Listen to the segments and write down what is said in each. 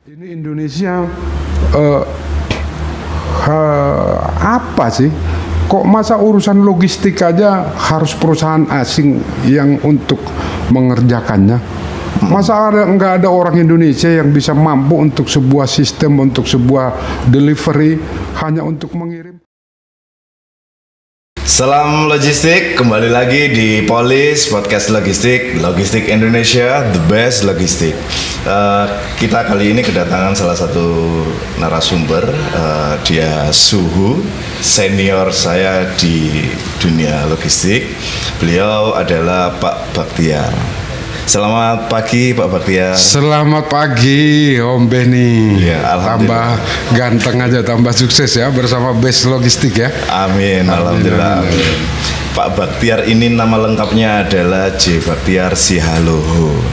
Ini Indonesia apa sih? Kok masa urusan logistik aja harus perusahaan asing yang untuk mengerjakannya? Masa nggak ada orang Indonesia yang bisa mampu untuk sebuah sistem, untuk sebuah delivery hanya untuk mengirim? Salam logistik, kembali lagi di Polis Podcast Logistik Indonesia, the best logistik. Kita kali ini kedatangan salah satu narasumber, dia Suhu, senior saya di dunia logistik. Beliau adalah Pak Baktiar. Selamat pagi Pak Baktiar. Selamat pagi Om Benny. Ya, tambah ganteng aja, tambah sukses ya bersama Best Logistik ya. Amin, alhamdulillah. Amin. Pak Baktiar ini nama lengkapnya adalah J. Baktiar Sihaloho.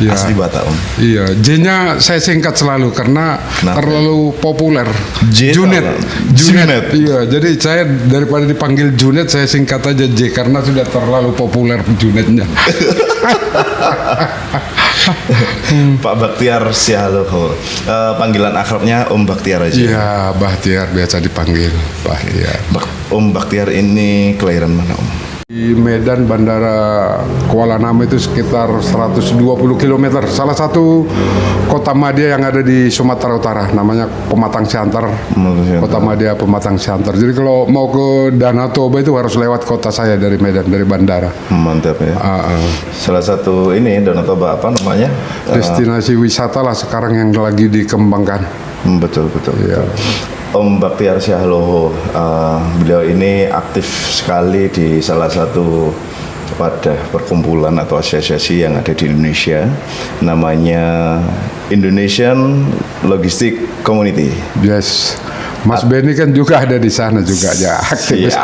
Ya. Asli Batak Om. Iya, J-nya saya singkat selalu karena terlalu populer. Junet. Iya, jadi saya daripada dipanggil Junet, saya singkat aja J karena sudah terlalu populer Junetnya. Pak Baktiar Sihaloho. Panggilan akrabnya Om Baktiar aja. Iya, Baktiar biasa dipanggil Baktiar. Om Baktiar ini kelahiran mana Om? Di Medan, Bandara Kuala Namu itu sekitar 120 km. Salah satu kota madya yang ada di Sumatera Utara, namanya Pematang Siantar. Kota madya Pematang Siantar. Jadi kalau mau ke Danau Toba itu harus lewat kota saya dari Medan, dari bandara. Mantap ya. Salah satu ini Danau Toba apa namanya? Destinasi wisata lah sekarang yang lagi dikembangkan. Betul. Ya. Om Baktiar Sihaloho, beliau ini aktif sekali di salah satu wadah perkumpulan atau asosiasi yang ada di Indonesia, namanya Indonesian Logistic Community. Yes, Mas Benny kan juga ada di sana juga ya, aktivis.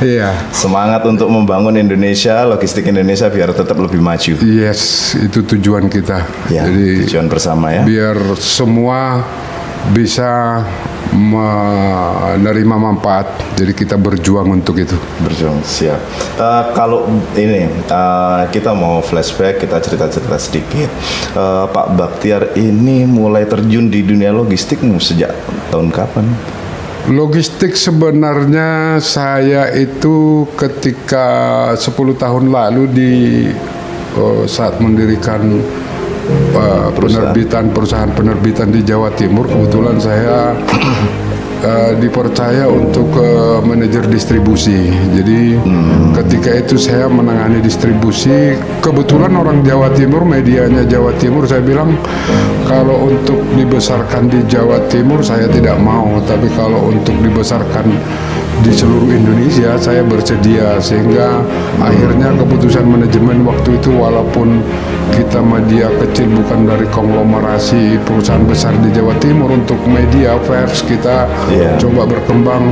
Iya. Semangat untuk membangun Indonesia, logistik Indonesia biar tetap lebih maju. Yes, itu tujuan kita. Ya, jadi tujuan bersama ya. Biar semua bisa menerima manfaat, jadi kita berjuang untuk itu. Berjuang, siap. Kalau ini kita mau flashback, kita cerita-cerita sedikit. Pak Baktiar ini mulai terjun di dunia logistikmu sejak tahun kapan? Logistik sebenarnya saya itu ketika 10 tahun lalu saat mendirikan perusahaan penerbitan di Jawa Timur. Kebetulan saya dipercaya untuk manajer distribusi. Jadi ketika itu saya menangani distribusi. Kebetulan orang Jawa Timur, medianya Jawa Timur, saya bilang kalau untuk dibesarkan di Jawa Timur saya tidak mau, tapi kalau untuk dibesarkan di seluruh Indonesia saya bersedia. Sehingga akhirnya keputusan manajemen waktu itu, walaupun kita media kecil bukan dari konglomerasi perusahaan besar di Jawa Timur, untuk media pers kita coba berkembang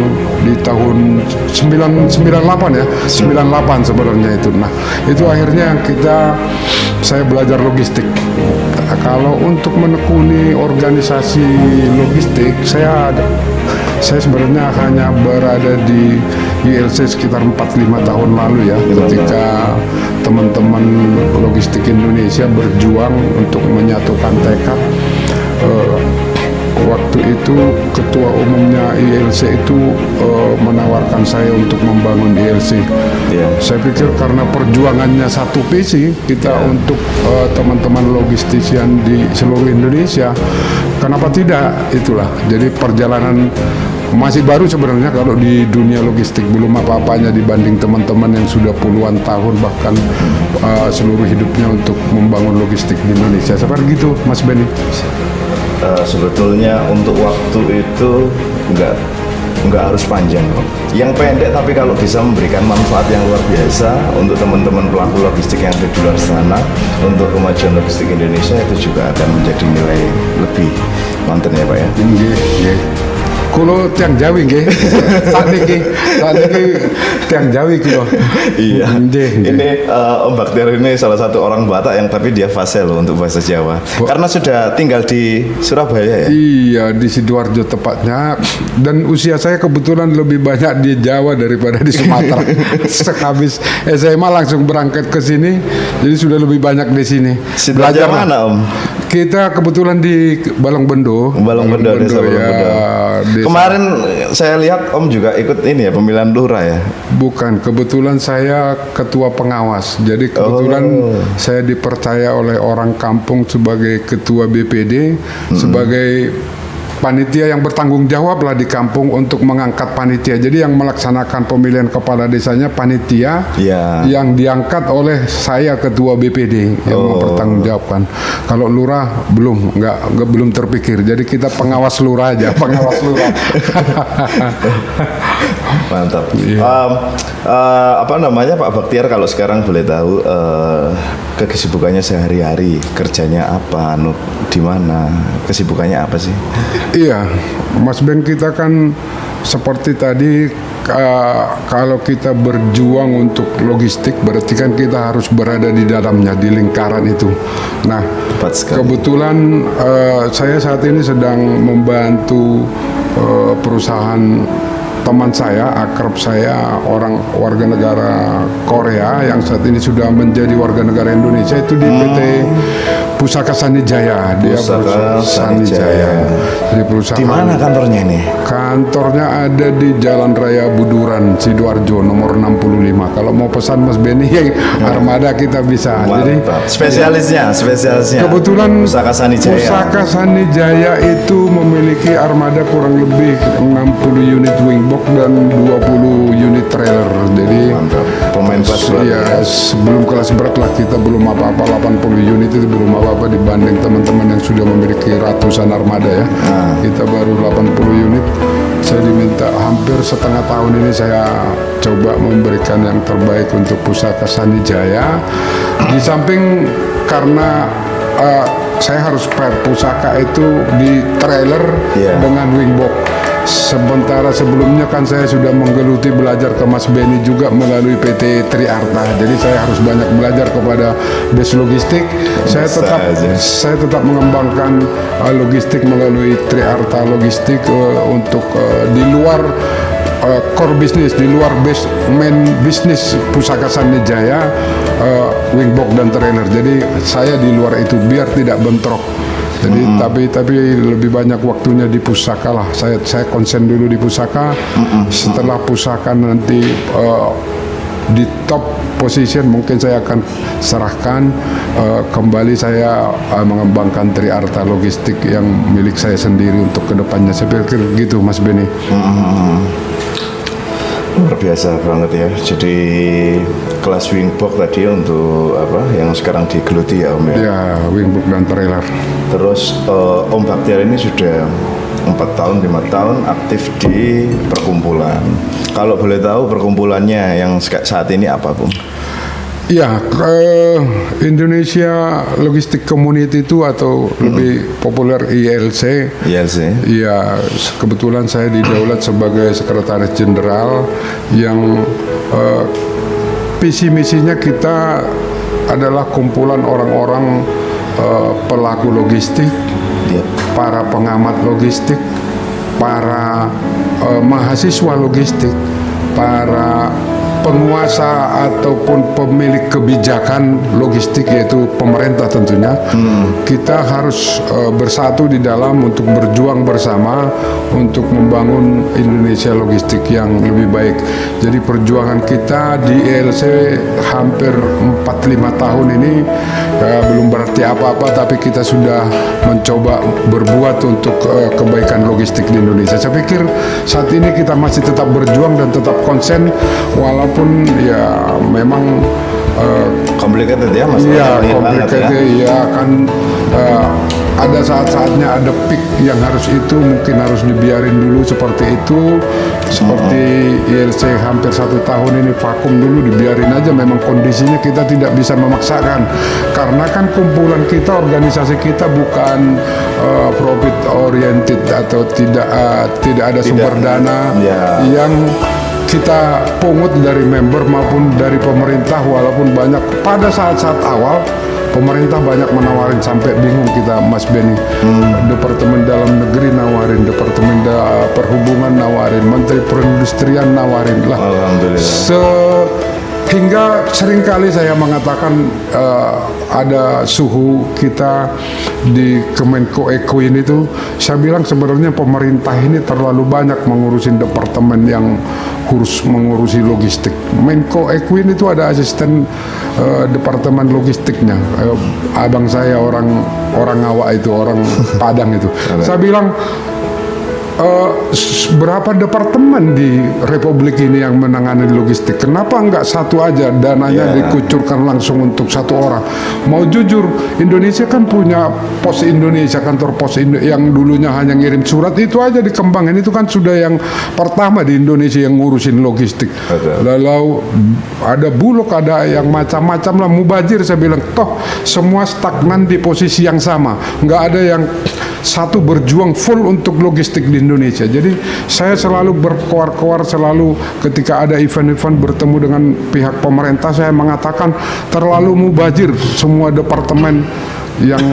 di tahun 98 ya, 98 sebenarnya itu. Nah, itu akhirnya saya belajar logistik. Kalau untuk menekuni organisasi logistik, saya sebenarnya hanya berada di ILC sekitar 4-5 tahun lalu ya, ketika teman-teman logistik Indonesia berjuang untuk menyatukan tekad. Waktu itu ketua umumnya ILC itu menawarkan saya untuk membangun ILC. Saya pikir karena perjuangannya satu visi kita untuk teman-teman logistisian di seluruh Indonesia, kenapa tidak? Itulah. Jadi perjalanan masih baru sebenarnya kalau di dunia logistik, belum apa-apanya dibanding teman-teman yang sudah puluhan tahun bahkan seluruh hidupnya untuk membangun logistik di Indonesia. Seperti gitu, Mas Benny. Sebetulnya untuk waktu itu nggak harus panjang kok. Yang pendek tapi kalau bisa memberikan manfaat yang luar biasa untuk teman-teman pelaku logistik yang ada di luar sana, untuk kemajuan logistik Indonesia, itu juga akan menjadi nilai lebih manten ya Pak ya. Kulo tiang Jawi nggih. Saat niki tiang Jawi kulo. Iya. Ini Om Baktiar ini salah satu orang Batak yang tapi dia fasih loh untuk bahasa Jawa. Karena sudah tinggal di Surabaya ya. Iya, di Sidoarjo tepatnya. Dan usia saya kebetulan lebih banyak di Jawa daripada di Sumatera. Habis SMA langsung berangkat ke sini, jadi sudah lebih banyak di sini. Belajar mana Om? Kita kebetulan di Balangbendo. Balangbendo, desa Balangbendo. Desa. Kemarin saya lihat Om juga ikut ini ya, pemilihan lurah ya. Bukan, kebetulan saya ketua pengawas. Jadi kebetulan saya dipercaya oleh orang kampung sebagai ketua BPD, sebagai panitia yang bertanggung jawab lah di kampung untuk mengangkat panitia. Jadi yang melaksanakan pemilihan kepala desanya panitia, Iya. yang diangkat oleh saya ketua BPD yang mempertanggungjawabkan. Kalau lurah belum terpikir. Jadi kita pengawas lurah aja, pengawas lurah. Mantap. Iya. Apa namanya Pak Baktiar, kalau sekarang boleh tahu kesibukannya sehari-hari, kerjanya apa, di mana, kesibukannya apa sih? Iya, Mas Ben, kita kan seperti tadi kalau kita berjuang untuk logistik berarti kan kita harus berada di dalamnya, di lingkaran itu. Nah, Tepat sekali. kebetulan saya saat ini sedang membantu perusahaan teman saya, akrab saya, orang warga negara Korea yang saat ini sudah menjadi warga negara Indonesia, itu di PT Pusaka Sanijaya. Dia Pusaka Sanijaya. Jadi perusahaan. Di mana kantornya ini? Kantornya ada di Jalan Raya Buduran, Sidoarjo, nomor 65. Kalau mau pesan Mas Benny, armada kita bisa. Jadi Mantap. Spesialisnya. kebetulan Pusaka Sanijaya. Pusaka Sanijaya itu memiliki armada kurang lebih 60 unit wingbox dan 20 unit trailer. Jadi Mantap. Pemain kelas berat. ya, sebelum kelas berat lah, kita belum apa-apa. 80 unit itu belum apa-apa dibanding teman-teman yang sudah memiliki ratusan armada ya. Kita baru 80 unit. Saya diminta hampir setengah tahun ini saya coba memberikan yang terbaik untuk Pusaka Sanijaya. Di samping karena saya harus prepare pusaka itu di trailer dengan wingbox. Sementara sebelumnya kan saya sudah menggeluti belajar ke Mas Benny juga melalui PT Triarta. Jadi saya harus banyak belajar kepada base logistik. Saya tetap mengembangkan logistik melalui Triarta Logistik untuk di luar core bisnis, di luar base main bisnis Pusaka Sanijaya, wingbox dan trailer. Jadi saya di luar itu biar tidak bentrok. Jadi tapi lebih banyak waktunya di pusaka lah. Saya konsen dulu di pusaka. Setelah pusaka nanti di top position mungkin saya akan serahkan kembali saya mengembangkan Triarta Logistik yang milik saya sendiri untuk kedepannya. Saya pikir gitu, Mas Benny. Luar biasa banget ya. Jadi kelas wingbox tadi untuk apa yang sekarang digeluti ya Om ya. Ya, wingbox dan trailer. Terus Om Baktiar ini sudah 4 tahun, 5 tahun aktif di perkumpulan. Kalau boleh tahu perkumpulannya yang saat ini apa, Bung? Ya, Indonesia Logistic Community itu atau lebih populer ILC. ILC. Ya, kebetulan saya didaulat sebagai sekretaris jenderal yang visi misinya kita adalah kumpulan orang-orang pelaku logistik, para pengamat logistik, para mahasiswa logistik, para penguasa ataupun pemilik kebijakan logistik yaitu pemerintah tentunya. Kita harus bersatu di dalam untuk berjuang bersama untuk membangun Indonesia logistik yang lebih baik. Jadi perjuangan kita di ILC hampir 4-5 tahun ini belum berarti apa-apa, tapi kita sudah mencoba berbuat untuk kebaikan logistik di Indonesia. Saya pikir saat ini kita masih tetap berjuang dan tetap konsen walaupun ya memang complicated ya Mas. Iya, complicated ya kan, ada saat-saatnya ada peak yang itu mungkin harus dibiarin dulu seperti itu. Seperti ILC hampir 1 tahun ini vakum dulu, dibiarin aja. Memang kondisinya kita tidak bisa memaksakan karena kan kumpulan kita, organisasi kita bukan profit oriented atau tidak ada sumber dana yang kita pungut dari member maupun dari pemerintah. Walaupun banyak pada saat-saat awal pemerintah banyak menawarin sampai bingung kita, Mas Benny. Departemen Dalam Negeri nawarin, Departemen Perhubungan nawarin, Menteri Perindustrian nawarin lah. Alhamdulillah. hingga seringkali saya mengatakan ada suhu kita di Kemenko Eko ini tuh, saya bilang sebenarnya pemerintah ini terlalu banyak mengurusin departemen yang mengurusi logistik. Menko Eko ini tuh ada asisten departemen logistiknya. Abang saya orang Ngawak itu, orang Padang itu. Saya bilang berapa departemen di Republik ini yang menangani logistik? Kenapa enggak satu aja, dananya dikucurkan langsung untuk satu orang? Mau jujur, Indonesia kan punya Pos Indonesia, kantor pos yang dulunya hanya ngirim surat, itu aja dikembangin. Itu kan sudah yang pertama di Indonesia yang ngurusin logistik. Lalu ada Bulog, ada yang macam-macam lah, mubazir. Saya bilang, toh semua stagnan di posisi yang sama, nggak ada yang satu berjuang full untuk logistik di Indonesia. Jadi saya selalu berkoar-koar, selalu ketika ada event-event bertemu dengan pihak pemerintah, saya mengatakan terlalu mubazir semua departemen yang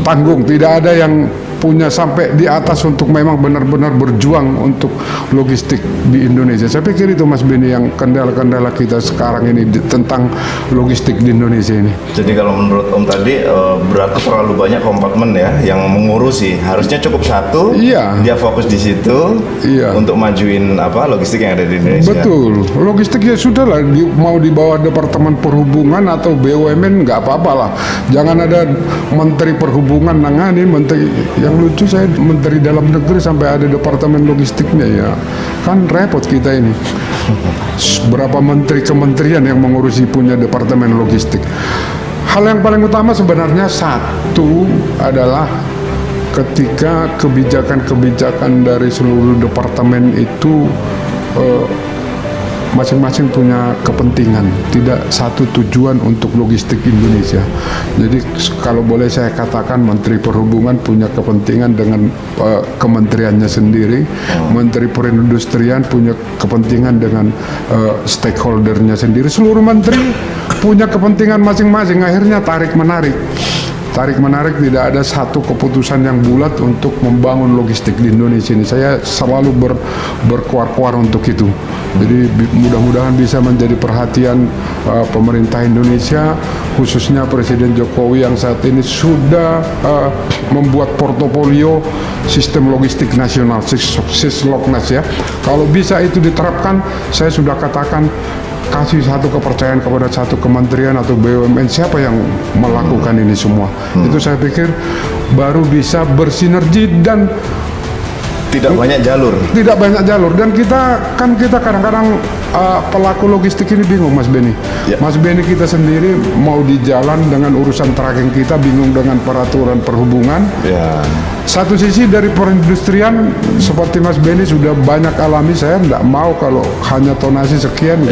tanggung, tidak ada yang punya sampai di atas untuk memang benar-benar berjuang untuk logistik di Indonesia. Saya pikir itu Mas Beni yang kendala-kendala kita sekarang ini tentang logistik di Indonesia ini. Jadi kalau menurut Om tadi berarti terlalu banyak kompartemen ya yang mengurusi. Harusnya cukup satu, dia fokus di situ untuk majuin logistik yang ada di Indonesia. Betul, logistik ya sudah lah, mau di bawah Departemen Perhubungan atau BUMN nggak apa-apa lah. Jangan ada Menteri Perhubungan nangani, menteri yang lucu saya Menteri Dalam Negeri sampai ada departemen logistiknya, ya kan repot kita ini. Berapa menteri kementerian yang mengurusi punya departemen logistik. Hal yang paling utama sebenarnya satu adalah ketika kebijakan-kebijakan dari seluruh departemen itu masing-masing punya kepentingan, tidak satu tujuan untuk logistik Indonesia. Jadi kalau boleh saya katakan, Menteri Perhubungan punya kepentingan dengan kementeriannya sendiri, Menteri Perindustrian punya kepentingan dengan stakeholdernya sendiri, seluruh menteri punya kepentingan masing-masing, akhirnya tarik-menarik, tidak ada satu keputusan yang bulat untuk membangun logistik di Indonesia ini. Saya selalu berkuar-kuar untuk itu. Jadi mudah-mudahan bisa menjadi perhatian pemerintah Indonesia, khususnya Presiden Jokowi yang saat ini sudah membuat portofolio sistem logistik nasional, Sisloknas ya. Kalau bisa itu diterapkan, saya sudah katakan, kasih satu kepercayaan kepada satu kementerian atau BUMN, siapa yang melakukan ini semua. Itu saya pikir baru bisa bersinergi dan tidak banyak jalur. Dan kita kadang-kadang pelaku logistik ini bingung, Mas Beni. Mas Beni kita sendiri mau di jalan dengan urusan tracking, kita bingung dengan peraturan perhubungan. Satu sisi dari perindustrian seperti Mas Beni sudah banyak alami, saya tidak mau kalau hanya tonasi sekian.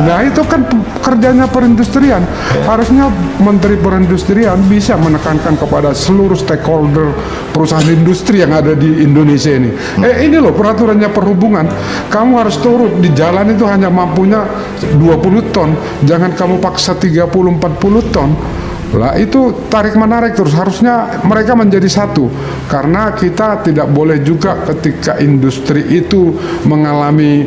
Nah itu kan kerjanya perindustrian. Harusnya Menteri Perindustrian bisa menekankan kepada seluruh stakeholder perusahaan industri yang ada di Indonesia ini. Ini loh peraturannya perhubungan, kamu harus turut di jalan itu hanya mampunya 20 ton, jangan kamu paksa 30-40 ton. Lah itu tarik-menarik terus, harusnya mereka menjadi satu, karena kita tidak boleh juga ketika industri itu mengalami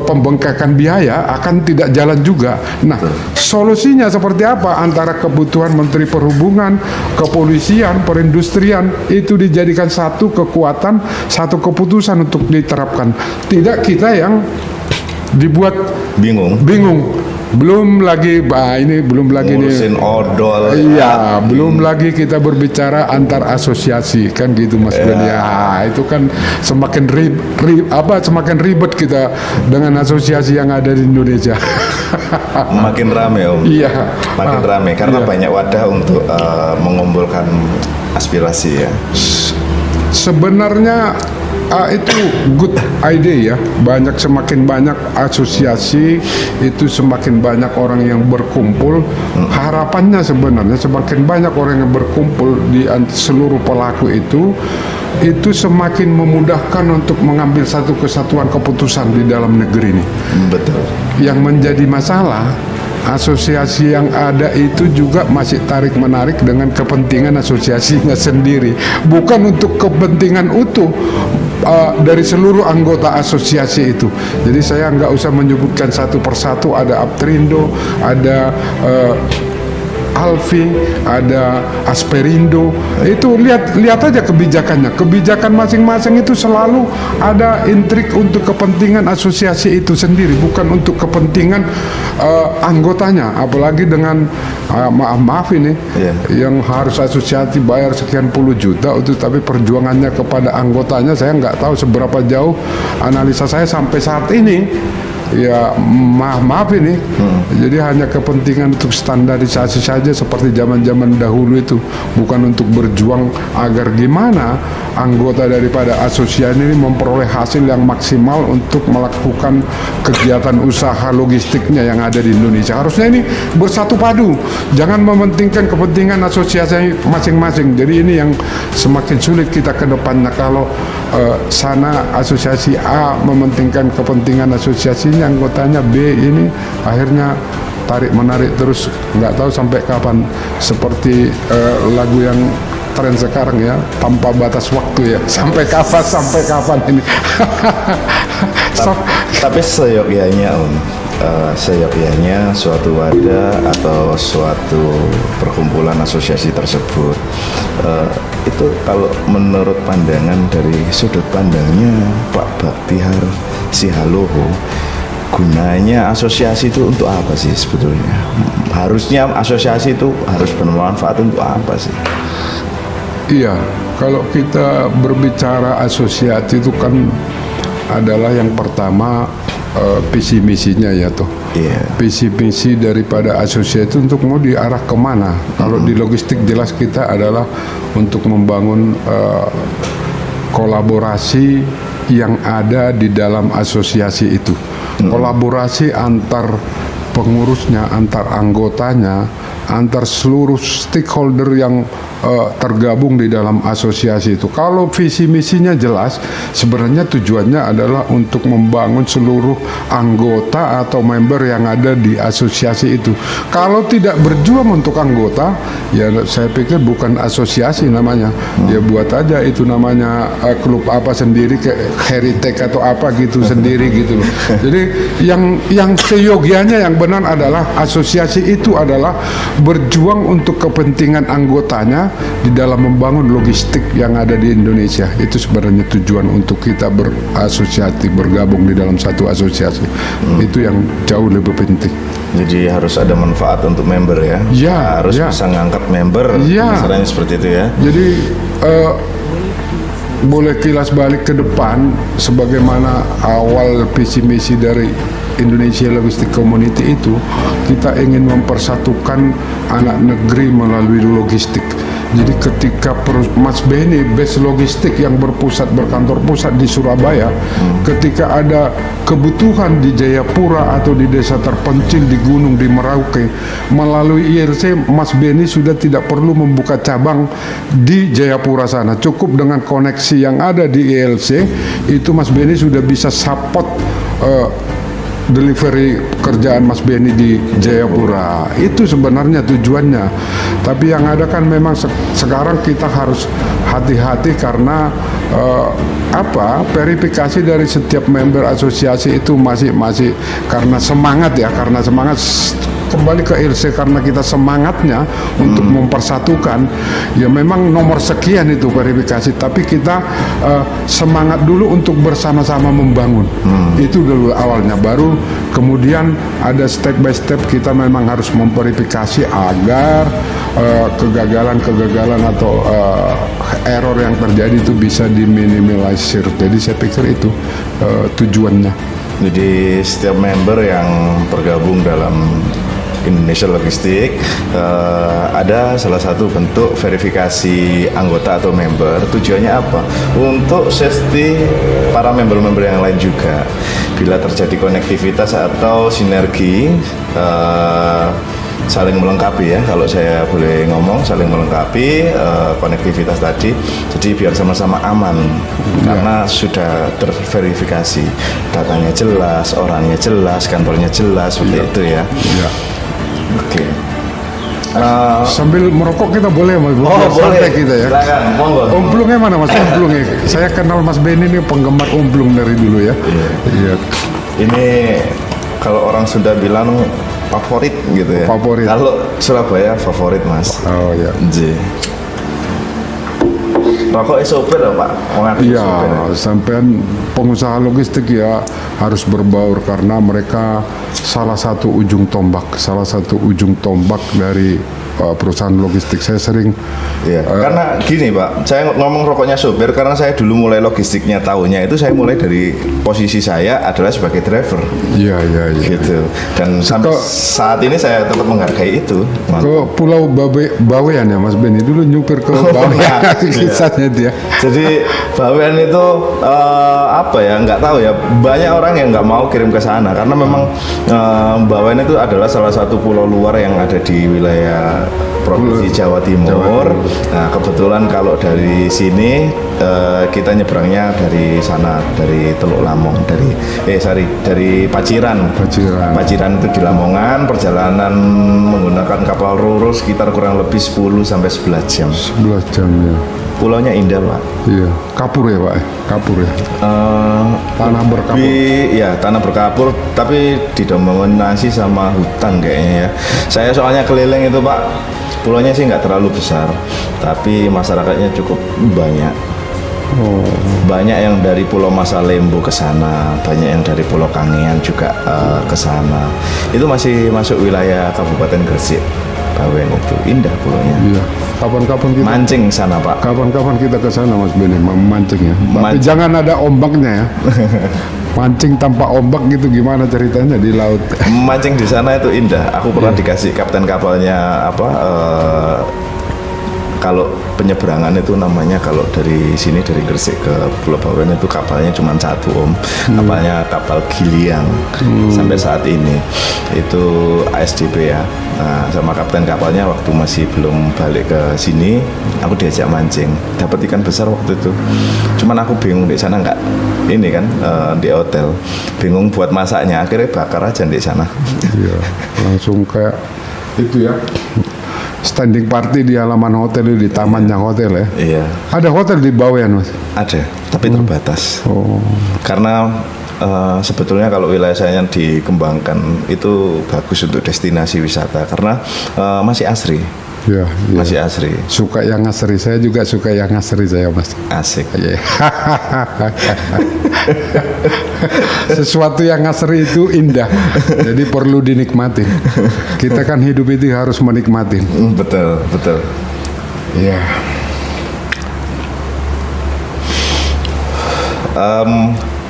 pembengkakan biaya akan tidak jalan juga. Nah, solusinya seperti apa? Antara kebutuhan Menteri Perhubungan, kepolisian, perindustrian itu dijadikan satu kekuatan, satu keputusan untuk diterapkan. Tidak kita yang dibuat bingung. Belum lagi ngurusin odol. Belum lagi kita berbicara antar asosiasi kan gitu Mas Ben. Itu kan semakin ribet kita dengan asosiasi yang ada di Indonesia. Makin rame Om. Makin rame karena banyak wadah untuk mengumpulkan aspirasi ya. Sebenarnya itu good idea ya. Semakin banyak asosiasi itu semakin banyak orang yang berkumpul. Harapannya sebenarnya semakin banyak orang yang berkumpul di seluruh pelaku itu semakin memudahkan untuk mengambil satu kesatuan keputusan di dalam negeri ini. Betul. Yang menjadi masalah, asosiasi yang ada itu juga masih tarik-menarik dengan kepentingan asosiasinya sendiri, bukan untuk kepentingan utuh. dari seluruh anggota asosiasi itu. Jadi saya nggak usah menyebutkan satu persatu. Ada Aptrindo, ada Alfi, ada Asperindo. Itu lihat aja kebijakannya. Kebijakan masing-masing itu selalu ada intrik untuk kepentingan asosiasi itu sendiri, bukan untuk kepentingan anggotanya. Apalagi dengan maaf ini, yang harus asosiasi bayar sekian puluh juta itu, tapi perjuangannya kepada anggotanya saya nggak tahu seberapa jauh. Analisa saya sampai saat ini, ya maaf ini, jadi hanya kepentingan untuk standarisasi saja seperti zaman-zaman dahulu itu, bukan untuk berjuang agar gimana anggota daripada asosiasi ini memperoleh hasil yang maksimal untuk melakukan kegiatan usaha logistiknya yang ada di Indonesia. Harusnya ini bersatu padu, jangan mementingkan kepentingan asosiasi masing-masing. Jadi ini yang semakin sulit kita ke depannya kalau sana asosiasi A mementingkan kepentingan asosiasinya, anggotanya B ini akhirnya tarik menarik terus, nggak tahu sampai kapan. Seperti lagu yang tren sekarang ya, tanpa batas waktu ya, sampai kapan ini. Tapi seyogyanya seyogyanya suatu wadah atau suatu perkumpulan asosiasi tersebut, itu kalau menurut pandangan dari sudut pandangnya Pak Baktihar Sihaloho, gunanya asosiasi itu untuk apa sih sebetulnya? Harusnya asosiasi itu harus bermanfaat untuk apa sih? Iya, kalau kita berbicara asosiasi itu kan adalah yang pertama visi misinya ya toh. Visi misi daripada asosiasi itu untuk mau diarah kemana? Kalau di logistik jelas kita adalah untuk membangun kolaborasi yang ada di dalam asosiasi itu. Kolaborasi antar pengurusnya, antar anggotanya, antar seluruh stakeholder yang tergabung di dalam asosiasi itu. Kalau visi misinya jelas, sebenarnya tujuannya adalah untuk membangun seluruh anggota atau member yang ada di asosiasi itu. Kalau tidak berjuang untuk anggota, ya saya pikir bukan asosiasi namanya. Ya buat aja itu namanya klub apa sendiri, kayak heritage atau apa gitu sendiri gitu loh. Jadi yang seyogianya yang benar adalah asosiasi itu adalah berjuang untuk kepentingan anggotanya di dalam membangun logistik yang ada di Indonesia. Itu sebenarnya tujuan untuk kita berasosiasi, bergabung di dalam satu asosiasi. Itu yang jauh lebih penting. Jadi harus ada manfaat untuk member ya? Ya, harus ya. bisa ngangkat member, misalnya seperti itu ya? Jadi boleh kilas balik ke depan, sebagaimana awal visi misi dari Indonesia Logistic Community itu, kita ingin mempersatukan anak negeri melalui logistik. Jadi ketika Mas Beni base logistik yang berkantor pusat di Surabaya, ketika ada kebutuhan di Jayapura atau di desa terpencil di gunung di Merauke, melalui ILC Mas Beni sudah tidak perlu membuka cabang di Jayapura sana. Cukup dengan koneksi yang ada di ILC itu Mas Beni sudah bisa support delivery kerjaan Mas Beni di Jayapura. Itu sebenarnya tujuannya. Tapi yang ada kan memang sekarang kita harus hati-hati karena verifikasi dari setiap member asosiasi itu masih karena semangat kembali ke ILC, karena kita semangatnya untuk mempersatukan, ya memang nomor sekian itu verifikasi, tapi kita semangat dulu untuk bersama-sama membangun. Itu dulu awalnya, baru kemudian ada step by step kita memang harus memverifikasi agar kegagalan atau error yang terjadi itu bisa diminimalisir. Jadi saya pikir itu tujuannya. Jadi setiap member yang tergabung dalam Indonesia Logistik ada salah satu bentuk verifikasi anggota atau member. Tujuannya apa? Untuk safety para member-member yang lain juga. Bila terjadi konektivitas atau sinergi, saling melengkapi ya, kalau saya boleh ngomong, saling melengkapi konektivitas tadi, jadi biar sama-sama aman karena sudah terverifikasi, datanya jelas, orangnya jelas, kantornya jelas, seperti itu ya. Oke. Sambil merokok kita boleh Mas, biar santai kita ya. Silakan, monggo. Omplungnya mana Mas? Omplungnya. Saya kenal Mas Benny ini penggemar omplung dari dulu ya. Iya. Ini kalau orang Sunda bilang favorit gitu ya. Favorit. Kalau Surabaya favorit Mas. Oh ya. J. Rokok sopir ya Pak? Iya, sampean pengusaha logistik ya harus berbaur karena mereka salah satu ujung tombak dari perusahaan logistik. Saya sering Iya, karena gini Pak, saya ngomong rokoknya sopir karena saya dulu mulai logistiknya tahunnya itu saya mulai dari posisi saya adalah sebagai driver. Iya. Gitu. Dan sampai saat ini saya tetap menghargai itu. Ke Pulau Bawean ya Mas Benny dulu nyupir ke Bawean kisahnya dia. Jadi Bawean itu apa ya, nggak tahu ya, banyak orang yang nggak mau kirim ke sana karena memang Bawean itu adalah salah satu pulau luar yang ada di wilayah Provinsi Jawa Timur. Nah kebetulan kalau dari sini kita nyebrangnya dari sana, dari Teluk Lamong, dari Paciran. Paciran itu di Lamongan, perjalanan menggunakan kapal ro-ro sekitar kurang lebih 10 sampai 11 jam. 11 jam ya. Pulaunya indah Pak. Iya, kapur ya Pak, kapur ya. Tanah berkapur. Ya tanah berkapur, tapi didominasi sama hutan kayaknya ya. Saya soalnya keliling itu Pak, pulaunya sih nggak terlalu besar, tapi masyarakatnya cukup banyak. Banyak yang dari Pulau Masalembo ke sana, banyak yang dari Pulau Kangean juga ke sana. Itu masih masuk wilayah Kabupaten Gresik. Bawean itu indah pulaunya. Iya. Kapan-kapan kita mancing sana Pak. Kapan-kapan kita ke sana Mas Benny memancing ya. Tapi jangan ada ombaknya ya. Mancing tanpa ombak gitu gimana ceritanya di laut? Mancing di sana itu indah. Aku pernah dikasih kapten kapalnya kalau penyeberangan itu namanya, kalau dari sini dari Gresik ke Pulau Bawean itu kapalnya cuma satu Om. Kapalnya kapal Giliang. Sampai saat ini itu ASDP ya. Nah, sama kapten kapalnya waktu masih belum balik ke sini, aku diajak mancing. Dapat ikan besar waktu itu. Cuman aku bingung di sana nggak ini kan di hotel. Bingung buat masaknya, akhirnya bakar aja di sana. Iya, langsung kayak itu ya. Standing party di halaman hotel di tamannya hotel ya. Iya. Ada hotel di Bawean Mas? Ada, tapi terbatas. Karena sebetulnya kalau wilayah saya yang dikembangkan itu bagus untuk destinasi wisata karena masih asri. Ya. Masih asri. Suka yang asri, saya juga suka yang asri saya Mas. Asik. Yeah. Sesuatu yang asri itu indah, jadi perlu dinikmatin. Kita kan hidup itu harus menikmatin. Betul. Iya.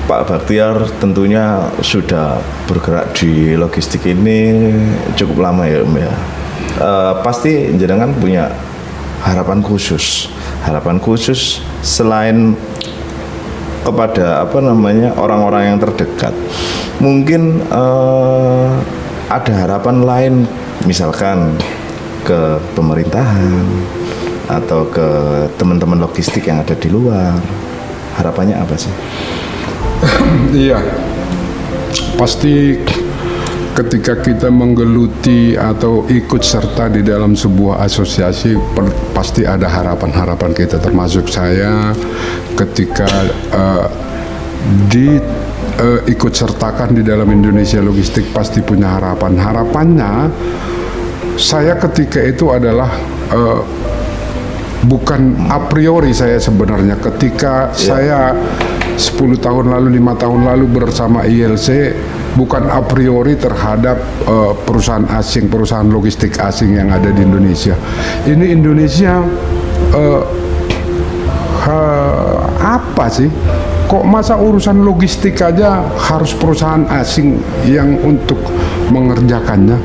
Pak Baktiar tentunya sudah bergerak di logistik ini cukup lama ya Om ya. Pasti jenengan punya harapan khusus selain kepada orang-orang yang terdekat. Mungkin ada harapan lain, misalkan ke pemerintahan atau ke teman-teman logistik yang ada di luar. Harapannya apa sih? Iya, pasti ketika kita menggeluti atau ikut serta di dalam sebuah asosiasi pasti ada harapan-harapan kita, termasuk saya ketika ikut sertakan di dalam Indonesia Logistik pasti punya harapannya saya ketika itu adalah bukan a priori saya sebenarnya ketika saya 10 tahun lalu, 5 tahun lalu bersama ILC bukan a priori terhadap perusahaan asing, perusahaan logistik asing yang ada di Indonesia. Ini Indonesia apa sih? Kok masa urusan logistik aja harus perusahaan asing yang untuk mengerjakannya?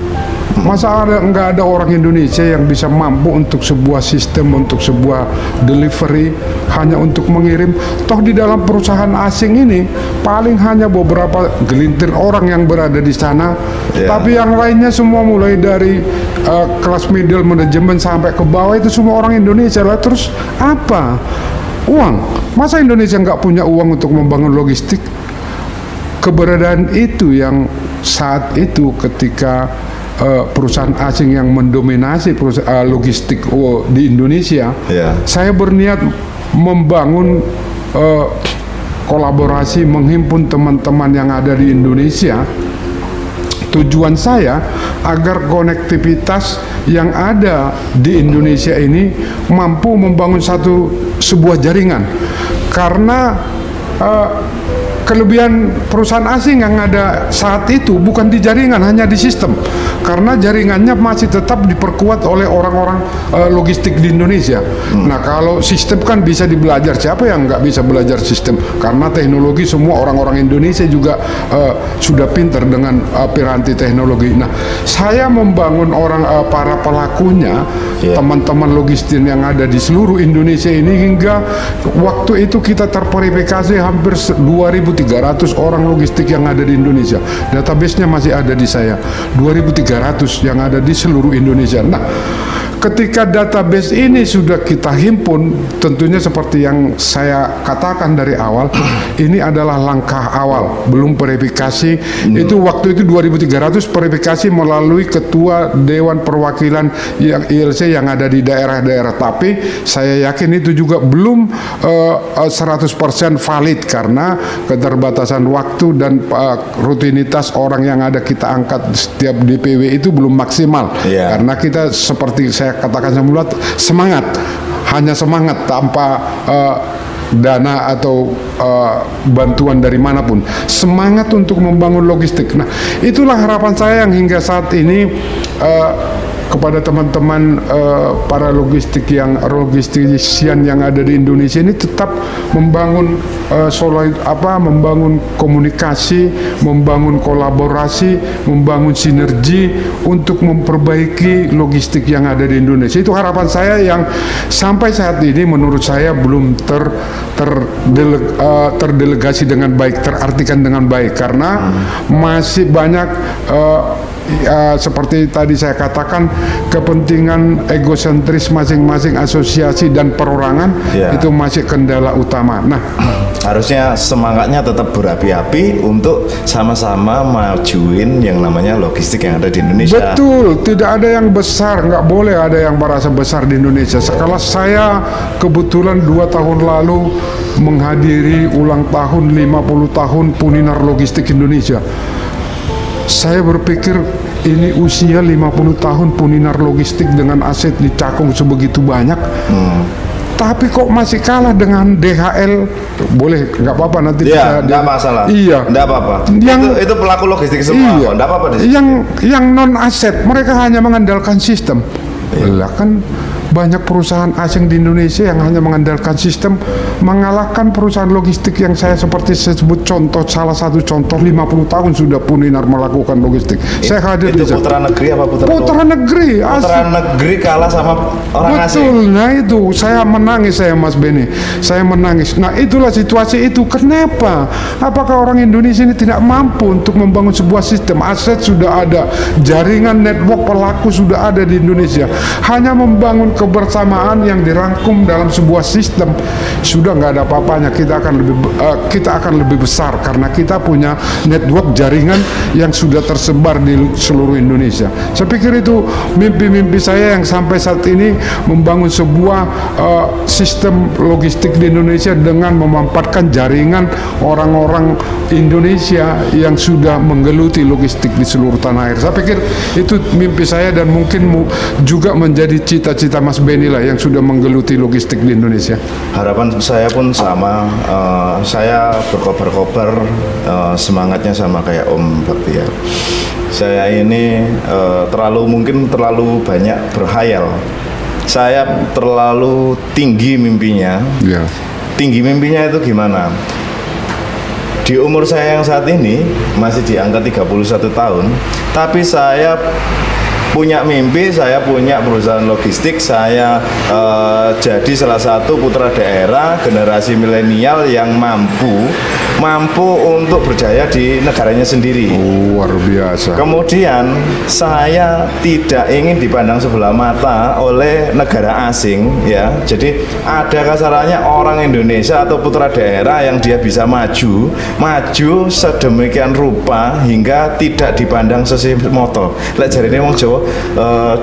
Masa nggak ada orang Indonesia yang bisa mampu untuk sebuah sistem, untuk sebuah delivery hanya untuk mengirim? Toh di dalam perusahaan asing ini paling hanya beberapa gelintir orang yang berada di sana, tapi yang lainnya semua mulai dari kelas middle management sampai ke bawah itu semua orang Indonesia lah. Terus apa? Uang. Masa Indonesia nggak punya uang untuk membangun logistik? Keberadaan itu yang saat itu ketika perusahaan asing yang mendominasi logistik di Indonesia. Ya. Saya berniat membangun kolaborasi, menghimpun teman-teman yang ada di Indonesia. Tujuan saya agar konektivitas yang ada di Indonesia ini mampu membangun sebuah jaringan. Karena kelebihan perusahaan asing yang ada saat itu bukan di jaringan, hanya di sistem. Karena jaringannya masih tetap diperkuat oleh orang-orang logistik di Indonesia. Nah, kalau sistem kan bisa dibelajar, siapa yang nggak bisa belajar sistem? Karena teknologi semua orang-orang Indonesia juga sudah pintar dengan piranti teknologi. Nah, saya membangun para pelakunya, teman-teman logistik yang ada di seluruh Indonesia ini, hingga waktu itu kita terverifikasi hampir 2.300 orang logistik yang ada di Indonesia. Database-nya masih ada di saya, 2.300 yang ada di seluruh Indonesia. Nah, ketika database ini sudah kita himpun, tentunya seperti yang saya katakan dari awal, ini adalah langkah awal, belum verifikasi. Itu waktu itu 2.300 verifikasi melalui Ketua Dewan Perwakilan yang ILC yang ada di daerah-daerah. Tapi saya yakin itu juga belum 100% valid karena keterbatasan waktu dan rutinitas orang yang ada kita angkat setiap DPW itu belum maksimal. Karena kita seperti saya katakan semula, hanya semangat tanpa dana atau bantuan dari manapun, semangat untuk membangun logistik. Nah, itulah harapan saya yang hingga saat ini kepada teman-teman para logistisian yang ada di Indonesia ini tetap membangun membangun komunikasi, membangun kolaborasi, membangun sinergi untuk memperbaiki logistik yang ada di Indonesia. Itu harapan saya yang sampai saat ini menurut saya belum terdelegasi dengan baik, terartikan dengan baik, karena masih banyak seperti tadi saya katakan, kepentingan egosentris masing-masing asosiasi dan perorangan itu masih kendala utama. Nah, harusnya semangatnya tetap berapi-api untuk sama-sama majuin yang namanya logistik yang ada di Indonesia. Betul, tidak ada yang besar, nggak boleh ada yang merasa besar di Indonesia. Sekelas saya kebetulan 2 tahun lalu menghadiri ulang tahun 50 tahun Puninar Logistik Indonesia. Saya berpikir ini usia 50 tahun Puninar Logistik dengan aset di Cakung sebegitu banyak, tapi kok masih kalah dengan DHL. Boleh, nggak apa-apa nanti. Iya, nggak masalah. Iya, nggak apa-apa. Itu pelaku logistik semua. Iya, nggak apa-apa. Yang non aset, mereka hanya mengandalkan sistem. Lah kan banyak perusahaan asing di Indonesia yang hanya mengandalkan sistem, mengalahkan perusahaan logistik yang saya seperti sebut contoh, salah satu contoh 50 tahun sudah Puninar melakukan logistik. Saya hadir itu di putra negeri apa putra negeri. Putra negeri kalah sama orang asing. Betul. Nah itu saya menangis, Mas Benny. Saya menangis. Nah itulah situasi itu. Kenapa? Apakah orang Indonesia ini tidak mampu untuk membangun sebuah sistem? Aset sudah ada, jaringan network pelaku sudah ada di Indonesia. Hanya membangun kebersamaan yang dirangkum dalam sebuah sistem sudah nggak ada apa-apanya. Kita akan lebih besar karena kita punya network jaringan yang sudah tersebar di seluruh Indonesia. Saya pikir itu mimpi-mimpi saya yang sampai saat ini membangun sebuah sistem logistik di Indonesia dengan memanfaatkan jaringan orang-orang Indonesia yang sudah menggeluti logistik di seluruh tanah air. Saya pikir itu mimpi saya dan mungkin juga menjadi cita-cita Mas Benny lah yang sudah menggeluti logistik di Indonesia. Harapan saya pun sama. Saya berkobar-kobar semangatnya sama kayak Om Baktiar. Saya ini mungkin terlalu banyak berhayal. Saya terlalu tinggi mimpinya. Yeah. Tinggi mimpinya itu gimana? Di umur saya yang saat ini masih di angka 31 tahun, tapi saya punya mimpi, saya punya perusahaan logistik, saya jadi salah satu putra daerah generasi milenial yang mampu mampu untuk berjaya di negaranya sendiri. Luar biasa. Kemudian saya tidak ingin dipandang sebelah mata oleh negara asing ya. Jadi ada kasarannya orang Indonesia atau putra daerah yang dia bisa maju sedemikian rupa hingga tidak dipandang sesih moto. Lek jarine wong Jawa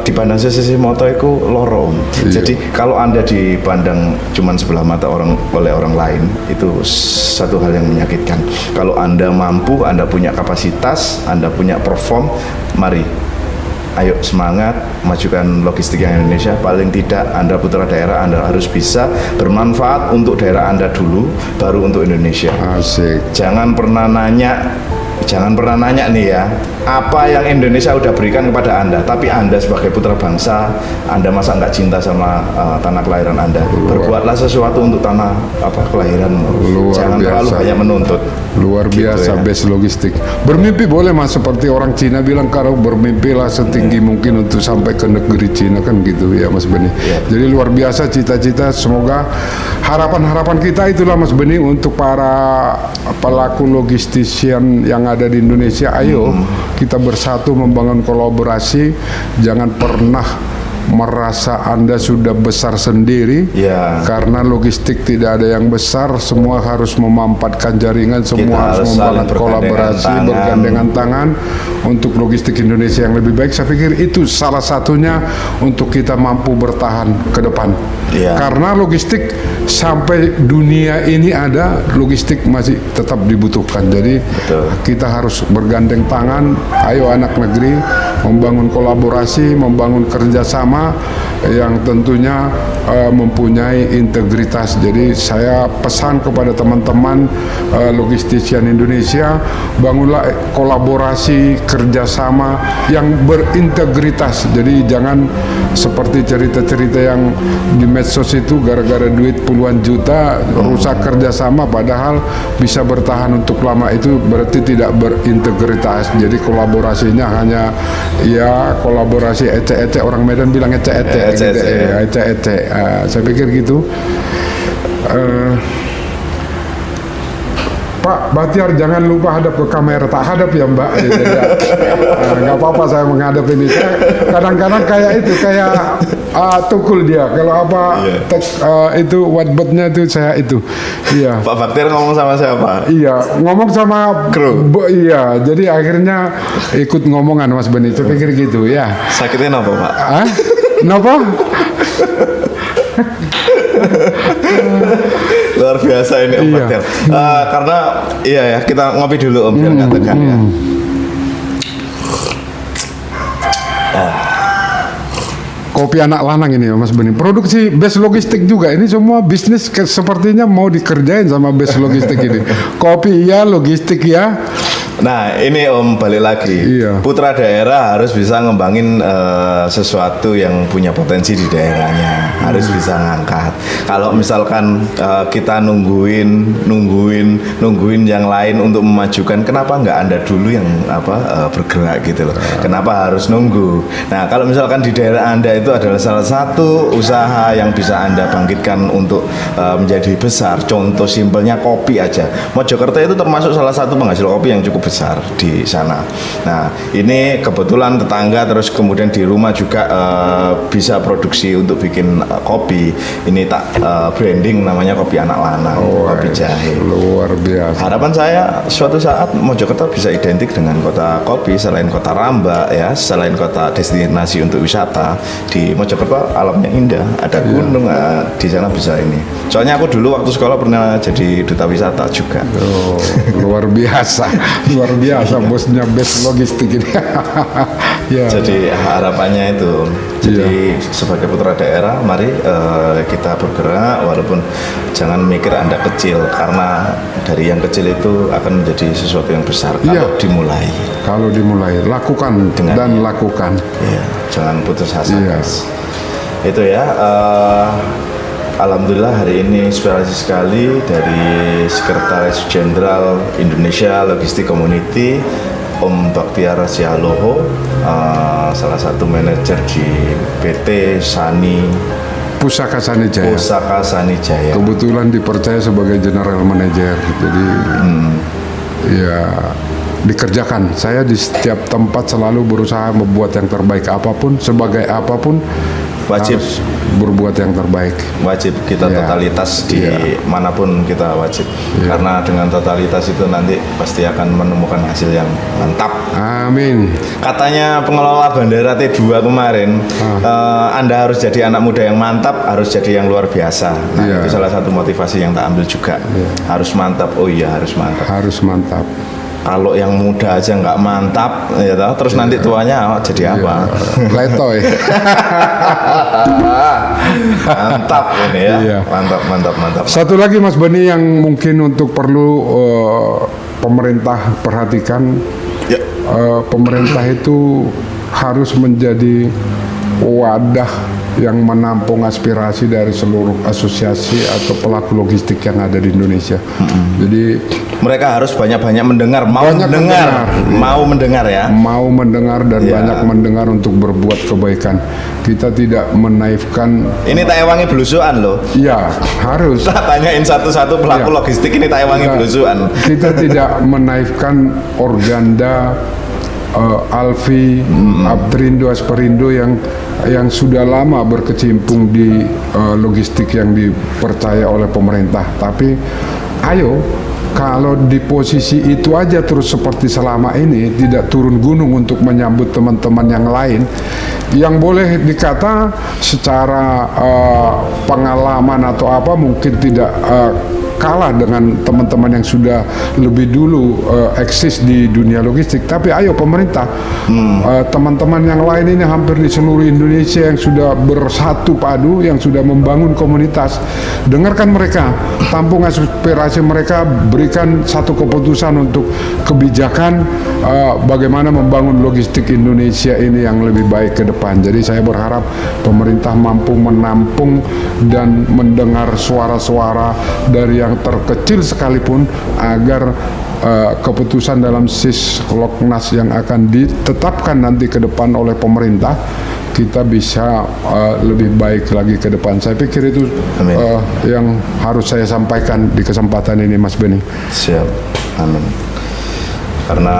dipandang sesih moto iku loro. Iya. Jadi kalau Anda dipandang cuman sebelah mata oleh orang lain itu satu hal yang menyakitkan. Kalau Anda mampu, Anda punya kapasitas, Anda punya perform, mari ayo semangat majukan logistik yang Indonesia. Paling tidak Anda putra daerah, Anda harus bisa bermanfaat untuk daerah Anda dulu, baru untuk Indonesia. Asik. Jangan pernah nanya nih ya, apa yang Indonesia udah berikan kepada Anda, tapi Anda sebagai putra bangsa, Anda masa nggak cinta sama tanah kelahiran Anda? Berbuatlah sesuatu untuk tanah kelahiran. Jangan terlalu banyak menuntut. Luar Gitu biasa, ya. base logistik. Bermimpi boleh Mas, seperti orang Cina bilang kalau bermimpilah setinggi mungkin untuk sampai ke negeri Cina, kan gitu ya Mas Beni. Jadi luar biasa cita-cita, semoga harapan-harapan kita itulah Mas Beni untuk para pelaku logistisian yang ada di Indonesia. Ayo kita bersatu membangun kolaborasi, jangan pernah merasa Anda sudah besar sendiri, Ya. karena logistik tidak ada yang besar, semua harus memampatkan jaringan, semua harus harus saling membangun kolaborasi, bergandengan bergandengan tangan untuk logistik Indonesia yang lebih baik. Saya pikir itu salah satunya untuk kita mampu bertahan ke depan. Ya. Karena logistik sampai dunia ini ada, logistik masih tetap dibutuhkan. Jadi Betul. kita harus bergandeng tangan, ayo anak negeri membangun kolaborasi, membangun kerjasama yang tentunya mempunyai integritas. Jadi saya pesan kepada teman-teman logistisian Indonesia, bangunlah kolaborasi kerjasama yang berintegritas. Jadi jangan seperti cerita-cerita yang di medsos itu gara-gara duit puluhan juta rusak kerjasama, padahal bisa bertahan untuk lama, itu berarti tidak berintegritas. Jadi kolaborasinya hanya ya kolaborasi ecek-ecek, orang Medan bilang ecek-ecek gitu, ecek-ecek. Saya pikir gitu. Pak Batiar jangan lupa hadap ke kamera, tak hadap ya Mbak. Nggak apa-apa saya menghadap ini. Saya kadang-kadang kayak itu, kayak tukul dia. Kalau apa itu whiteboardnya itu saya itu. Iya. Pak Baktir ngomong sama siapa? Iya, ngomong sama Kru. Iya, jadi akhirnya ikut ngomongan Mas Beni. Saya pikir gitu ya. Sakitnya apa Pak? Hah? Kenapa? Luar biasa ini Om Iya. Baktir. Karena iya ya, kita ngopi dulu Om biar nggak tegang ya. Kopi anak lanang ini ya Mas Beni. Produksi base logistik juga. Ini semua bisnis sepertinya mau dikerjain sama base logistik ini. Kopi iya, logistik ya. Nah ini Om balik lagi. Iya. Putra daerah harus bisa ngembangin sesuatu yang punya potensi di daerahnya. Harus bisa ngangkat. Kalau misalkan kita nungguin yang lain untuk memajukan, kenapa nggak Anda dulu yang bergerak gitu loh? Kenapa harus nunggu? Nah kalau misalkan di daerah Anda itu adalah salah satu usaha yang bisa Anda bangkitkan untuk menjadi besar. Contoh simpelnya kopi aja. Mojokerto itu termasuk salah satu penghasil kopi yang cukup besar di sana. Nah, ini kebetulan tetangga, terus kemudian di rumah juga bisa produksi untuk bikin kopi. Ini tak branding namanya kopi anak lanang, kopi jahe. Luar biasa. Harapan saya suatu saat Mojokerto bisa identik dengan kota kopi, selain kota Rambak ya, selain kota destinasi untuk wisata. Di Mojokerto alamnya indah, ada gunung, di sana bisa ini. Soalnya aku dulu waktu sekolah pernah jadi duta wisata juga. Oh, luar biasa. Luar biasa bosnya base logistik ini. Ya. Jadi harapannya itu, jadi sebagai putra daerah, mari kita bergerak, walaupun jangan mikir Anda kecil, karena dari yang kecil itu akan menjadi sesuatu yang besar kalau dimulai. Kalau dimulai, lakukan dan lakukan. Iya, jangan putus asa. Iya. Itu ya. Alhamdulillah hari ini inspirasi sekali dari Sekretaris Jenderal Indonesia Logistik Community, Om Baktiar Sialoho, salah satu manajer di PT Sani Pusaka Sanijaya. Pusaka Sanijaya. Kebetulan dipercaya sebagai general manager, jadi ya dikerjakan. Saya di setiap tempat selalu berusaha membuat yang terbaik apapun, sebagai apapun Wajib. harus berbuat yang terbaik. Wajib kita Iya. totalitas di Iya. manapun kita wajib. Iya. Karena dengan totalitas itu nanti pasti akan menemukan hasil yang mantap. Amin. Katanya pengelola bandara T2 kemarin, Anda harus jadi anak muda yang mantap, harus jadi yang luar biasa. Nah, Iya. itu salah satu motivasi yang tak ambil juga. Harus mantap. Oh iya, harus mantap. Harus mantap. Kalau yang muda aja nggak mantap, ya tahu, terus nanti tuanya jadi apa? Letoy. Mantap ini ya. Iya. Mantap, mantap, mantap. Satu lagi Mas Beni yang mungkin untuk perlu pemerintah perhatikan, Ya. pemerintah itu harus menjadi wadah yang menampung aspirasi dari seluruh asosiasi atau pelaku logistik yang ada di Indonesia. Jadi Mereka harus banyak-banyak mendengar, mau Banyak mendengar, mendengar. mau mendengar ya. mau mendengar dan Iya. banyak mendengar untuk berbuat kebaikan. Kita tidak menaifkan. Ini tak ewangi belusuan loh. Ya harus. Tak tanyain satu-satu pelaku Iya. logistik ini tak ewangi Kita- belusuan. Kita tidak menaifkan Organda, Alfi, Abtrindo, Asperindo yang sudah lama berkecimpung di logistik yang dipercaya oleh pemerintah. Tapi ayo, kalau di posisi itu aja terus seperti selama ini, tidak turun gunung untuk menyambut teman-teman yang lain, yang boleh dikata secara pengalaman atau apa mungkin tidak kalah dengan teman-teman yang sudah lebih dulu eksis di dunia logistik. Tapi ayo pemerintah, teman-teman yang lain ini hampir di seluruh Indonesia yang sudah bersatu padu, yang sudah membangun komunitas, dengarkan mereka, tampung aspirasi mereka, berikan satu keputusan untuk kebijakan bagaimana membangun logistik Indonesia ini yang lebih baik ke depan. Jadi saya berharap pemerintah mampu menampung dan mendengar suara-suara dari yang terkecil sekalipun agar keputusan dalam Sisloknas yang akan ditetapkan nanti ke depan oleh pemerintah kita bisa lebih baik lagi ke depan. Saya pikir itu Amin. yang harus saya sampaikan di kesempatan ini, Mas Beni. Siap, amin. Karena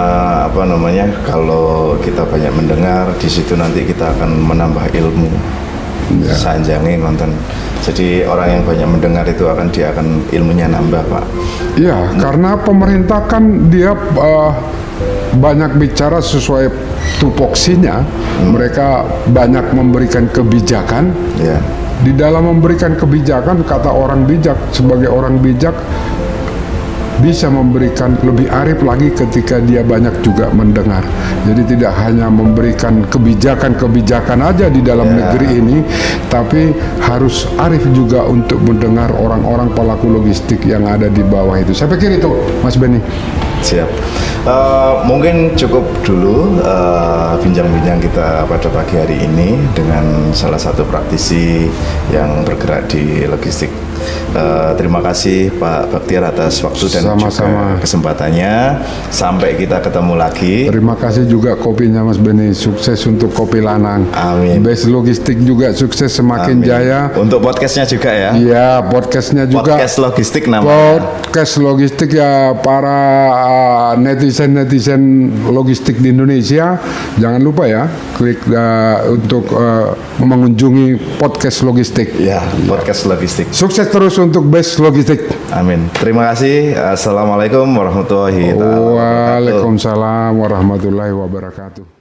apa namanya, kalau kita banyak mendengar, di situ nanti kita akan menambah ilmu. Ya. Sanjangi nonton. Jadi orang yang banyak mendengar itu dia akan ilmunya nambah, Pak. Iya, karena pemerintah kan dia banyak bicara sesuai tupoksinya. Mereka banyak memberikan kebijakan. Ya. Di dalam memberikan kebijakan, kata orang bijak, sebagai orang bijak bisa memberikan lebih arif lagi ketika dia banyak juga mendengar. Jadi tidak hanya memberikan kebijakan-kebijakan aja di dalam negeri ini, tapi harus arif juga untuk mendengar orang-orang pelaku logistik yang ada di bawah itu. Saya pikir itu, Mas Beni. Siap. Mungkin cukup dulu bincang-bincang kita pada pagi hari ini dengan salah satu praktisi yang bergerak di logistik. Terima kasih Pak Baktiar atas waktu dan Sama-sama. juga kesempatannya. Sampai kita ketemu lagi. Terima kasih juga kopinya Mas Beni. Sukses untuk Kopi Lanang. Amin. Base Logistik juga sukses semakin Amin. jaya. Untuk podcastnya juga ya. Iya, podcastnya juga. Podcast logistik namanya. Podcast logistik ya, para netizen logistik di Indonesia, jangan lupa ya klik untuk mengunjungi podcast logistik. Ya, podcast logistik. Sukses terus untuk Base Logistik. Amin. Terima kasih. Assalamualaikum warahmatullahi wabarakatuh. Waalaikumsalam warahmatullahi wabarakatuh.